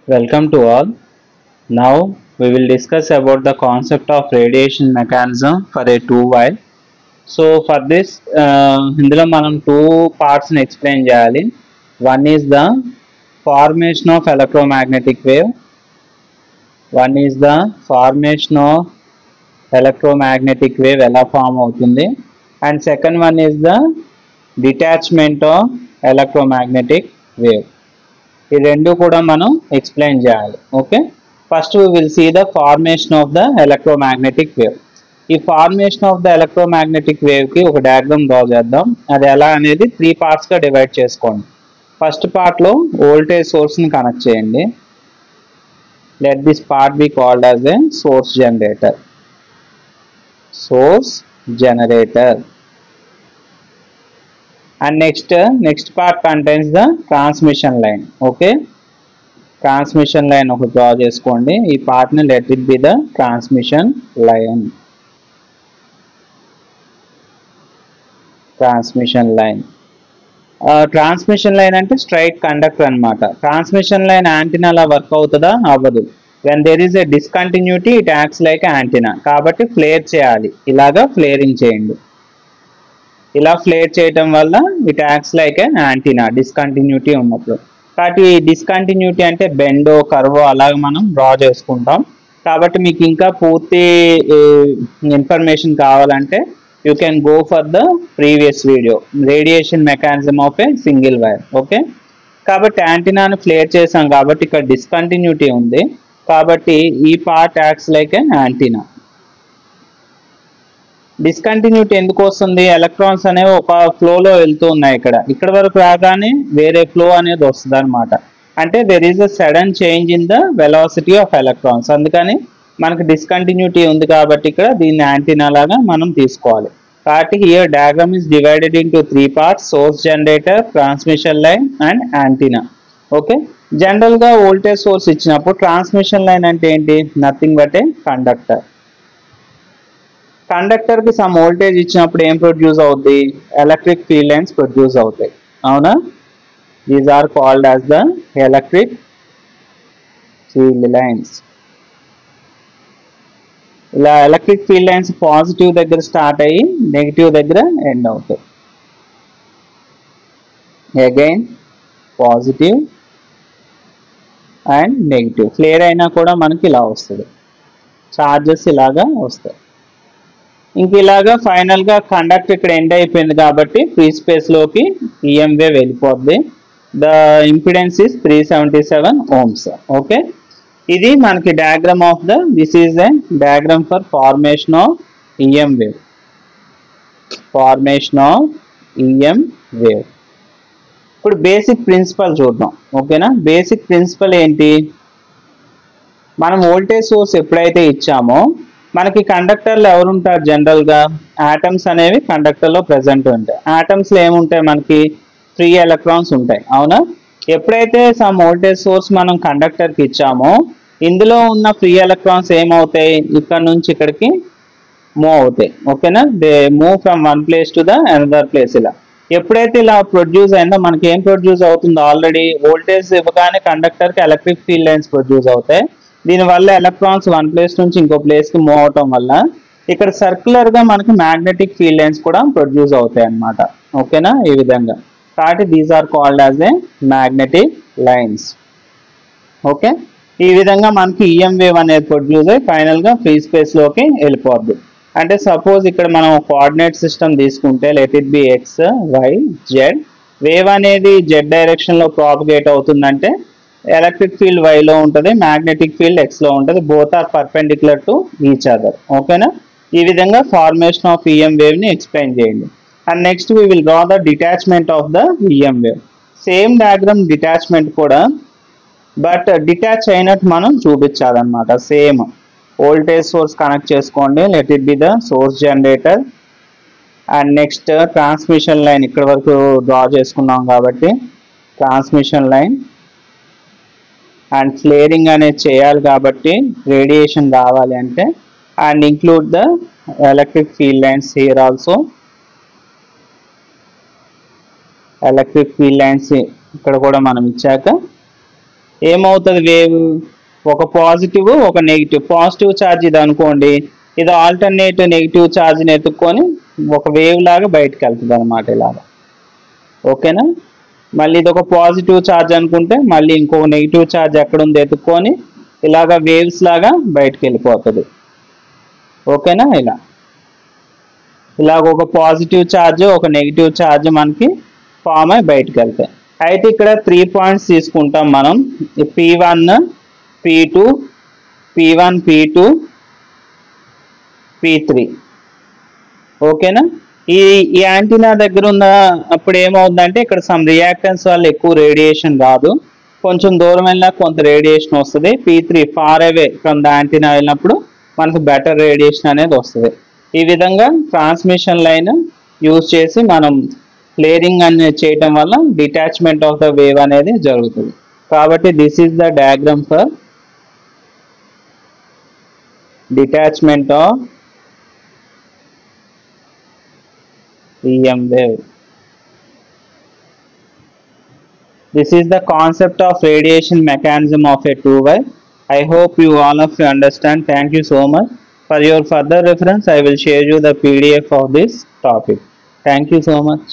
Welcome to all. Now we will discuss about the concept of radiation mechanism for a two-wire. So for this, ఇందులో మనం two parts ని explain చేయాలి. One is the formation of electromagnetic wave. One is the formation of electromagnetic wave ఎలా form అవుతుంది. And second one is the detachment of electromagnetic wave. ఈ రెండు కూడా మనం ఎక్స్ప్లెయిన్ చేయాలి. Okay, first we will see the formation of the electromagnetic wave. ఈ formation of the electromagnetic wave కి ఒక డయాగ్రామ్ డ్రా చేద్దాం. అది ఎలా అనేది 3 parts గా డివైడ్ చేసుకోండి. ఫస్ట్ పార్ట్ లో వోల్టేజ్ సోర్స్ ని కనెక్ట్ చేయండి. Let this part be called as A source generator. Source generator. And next part contains the transmission line. Okay, transmission line ఒక డ్రా చేసుకోండి. ఈ పార్ట్ ని let it be the transmission line. Transmission line అంటే straight conductor అన్నమాట. Transmission line యాంటీనాలా work అవుతుందా? అవ్వదు. When there is a discontinuity it acts like antenna. కాబట్టి ఫ్లేర్ చేయాలి. ఇలాగా ఫ్లేరింగ్ చేయండి. ఇలా ఫ్లేర్ చేయటం వల్ల it acts like a antenna discontinuity ఉన్నప్పుడు. కాబట్టి ఈ డిస్కంటిన్యూటీ అంటే బెండో కర్వో అలాగ మనం డ్రా చేసుకుంటాం. కాబట్టి మీకు ఇంకా పూర్తి ఇన్ఫర్మేషన్ కావాలంటే you can go for the previous video, radiation mechanism of a single wire. Okay, కాబట్టి యాంటీనాను ఫ్లేర్ చేసాం కాబట్టి ఇక్కడ డిస్కంటిన్యూటీ ఉంది. కాబట్టి ఈ part acts like a antenna. Discontinuity ఎందుకు వస్తుంది? ఎలక్ట్రాన్స్ అనేవి ఒక ఫ్లోలో వెళ్తూ ఉన్నాయి. ఇక్కడ వరకు రాగానే వేరే ఫ్లో అనేది వస్తుంది అనమాట. అంటే there is a sudden change in the velocity of electrons. అందుకని మనకు డిస్కంటిన్యూటీ ఉంది కాబట్టి ఇక్కడ దీన్ని యాంటీనా లాగా మనం తీసుకోవాలి. కాబట్టి here diagram is divided into 3 parts: source generator, transmission line and antenna. Okay, general గా వోల్టేజ్ సోర్స్ ఇచ్చినప్పుడు ట్రాన్స్మిషన్ లైన్ అంటే ఏంటి? Nothing but A conductor. Conductor కి సమ్ వోల్టేజ్ ఇచ్చినప్పుడు ఏం ప్రొడ్యూస్ అవుతుంది? ఎలక్ట్రిక్ ఫీల్డ్ లైన్స్ ప్రొడ్యూస్ అవుతాయి. అవునా? These are called as the electric field lines. ఇలా ఎలక్ట్రిక్ ఫీల్డ్ లైన్స్ పాజిటివ్ దగ్గర స్టార్ట్ అయ్యి నెగిటివ్ దగ్గర ఎండ్ అవుతాయి. Again positive and negative. Flare అయినా కూడా మనకి ఇలా వస్తుంది, చార్జెస్ ఇలాగా వస్తాయి. ఇంక ఇలాగా ఫైనల్ గా కండక్టర్ ఇక్కడ ఎండ్ అయిపోయింది కాబట్టి ఫ్రీ స్పేస్ లోకి ఈఎం వేవ్ వెళ్ళిపోద్ది. The impedance is 377 ohms. Okay, ఇది మనకి diagram of the this is a diagram for formation of EM wave. Formation of EM wave. ఇప్పుడు బేసిక్ ప్రిన్సిపల్ చూద్దాం. ఓకేనా? బేసిక్ ప్రిన్సిపల్ ఏంటి? మనం వోల్టేజ్ సోర్స్ ఎప్పుడైతే ఇచ్చామో మనకి కండక్టర్లు ఎవరుంటారు? జనరల్ గా ఆటమ్స్ అనేవి కండక్టర్ లో ప్రెసెంట్ ఉంటాయి. ఆటమ్స్ లో ఏముంటాయి? మనకి ఫ్రీ ఎలక్ట్రాన్స్ ఉంటాయి. అవునా? ఎప్పుడైతే సమ్ వోల్టేజ్ సోర్స్ మనం కండక్టర్ కి ఇచ్చామో ఇందులో ఉన్న ఫ్రీ ఎలక్ట్రాన్స్ ఏమవుతాయి? ఇక్కడ నుంచి ఇక్కడికి మూవ్ అవుతాయి. ఓకేనా? They move from one place to the another place. ఇలా ఎప్పుడైతే ఇలా ప్రొడ్యూస్ అయిందో మనకి ఏం ప్రొడ్యూస్ అవుతుందో? ఆల్రెడీ వోల్టేజ్ ఇవ్వగానే కండక్టర్ కి ఎలక్ట్రిక్ ఫీల్డ్ లైన్స్ ప్రొడ్యూస్ అవుతాయి. దీనివల్ల ఎలక్ట్రాన్స్ వన్ ప్లేస్ నుంచి ఇంకో ప్లేస్ కి మూవ్ అవటం వల్ల ఇక్కడ సర్క్యులర్ గా మనకి మ్యాగ్నెటిక్ ఫీల్డ్ లైన్స్ కూడా ప్రొడ్యూస్ అవుతాయి అన్నమాట. ఓకేనా? ఈ విధంగా. కాబట్టి these are called as a magnetic lines. Okay, ఈ విధంగా మనకి ఈఎం వేవ్ అనేది ప్రొడ్యూస్ అయ్యి ఫైనల్ గా ఫ్రీ స్పేస్ లోకి వెళ్ళిపోద్ది. అంటే సపోజ్ ఇక్కడ మనం కోఆర్డినేట్ సిస్టమ్ తీసుకుంటే let it be X, Y, Z. Wave అనేది జెడ్ డైరెక్షన్ లో ప్రాపగేట్ అవుతుందంటే ఎలక్ట్రిక్ ఫీల్డ్ y లో ఉంటుంది, మ్యాగ్నెటిక్ ఫీల్డ్ x లో ఉంటుంది. Both are perpendicular to each other. ఓకేనా? ఈ విధంగా ఫార్మేషన్ ఆఫ్ ఈఎం వేవ్ ని ఎక్స్ప్లెయిన్ చేయండి. And next we will draw the detachment of the EM wave. Same diagram detachment కూడా, బట్ డిటాచ్ అయినట్టు మనం చూపించాలన్నమాట. సేమ్ వోల్టేజ్ సోర్స్ కనెక్ట్ చేసుకోండి. Let it be the source generator. And next transmission line ఇక్కడ వరకు draw చేసుకున్నాం కాబట్టి transmission line. And flaring అనేది చేయాలి కాబట్టి రేడియేషన్ రావాలి అంటే, and include the electric field lines here also. Electric field lines ఇక్కడ కూడా మనం ఇచ్చాక ఏమవుతుంది వేవ్, ఒక పాజిటివ్ ఒక నెగిటివ్, పాజిటివ్ ఛార్జ్ ఇది అనుకోండి, ఇది ఆల్టర్నేటివ్ నెగిటివ్ ఛార్జ్ని ఎత్తుక్కొని ఒక వేవ్ లాగా బయటకు వెళ్తుంది అనమాట ఇలాగా. ఓకేనా, మళ్ళీ ఇది ఒక పాజిటివ్ ఛార్జ్ అనుకుంటే మళ్ళీ ఇంకో నెగిటివ్ ఛార్జ్ ఎక్కడ ఉంది ఎత్తుక్కొని ఇలాగా వేవ్స్ లాగా బయటకు వెళ్ళిపోతుంది. ఓకేనా, ఇలాగ ఒక పాజిటివ్ ఛార్జ్ ఒక నెగిటివ్ ఛార్జ్ మనకి ఫామ్ అయి బయటకు వెళ్తాయి. అయితే ఇక్కడ 3 పాయింట్స్ తీసుకుంటాం మనం, P1 P2 P1 P2 P3. ఓకేనా, ఈ యాంటీనా దగ్గర ఉన్న అప్పుడు ఏమవుతుందంటే ఇక్కడ సమ్ రియాక్టెన్స్ వల్ల ఎక్కువ రేడియేషన్ రాదు, కొంచెం దూరం వెళ్ళినా కొంత రేడియేషన్ వస్తుంది. P3 far away from the antenna వెళ్ళినప్పుడు మనకు బెటర్ రేడియేషన్ అనేది వస్తుంది. ఈ విధంగా ట్రాన్స్మిషన్ లైన్ యూజ్ చేసి మనం ఫ్లేరింగ్ అనేది చేయటం వల్ల డిటాచ్మెంట్ ఆఫ్ ద వేవ్ అనేది జరుగుతుంది. కాబట్టి this is the diagram for detachment of EM wave. This is the concept of radiation mechanism of a two-wire. I hope you all of you understand. Thank you so much. For your further reference, I will share you the PDF of this topic. Thank you so much.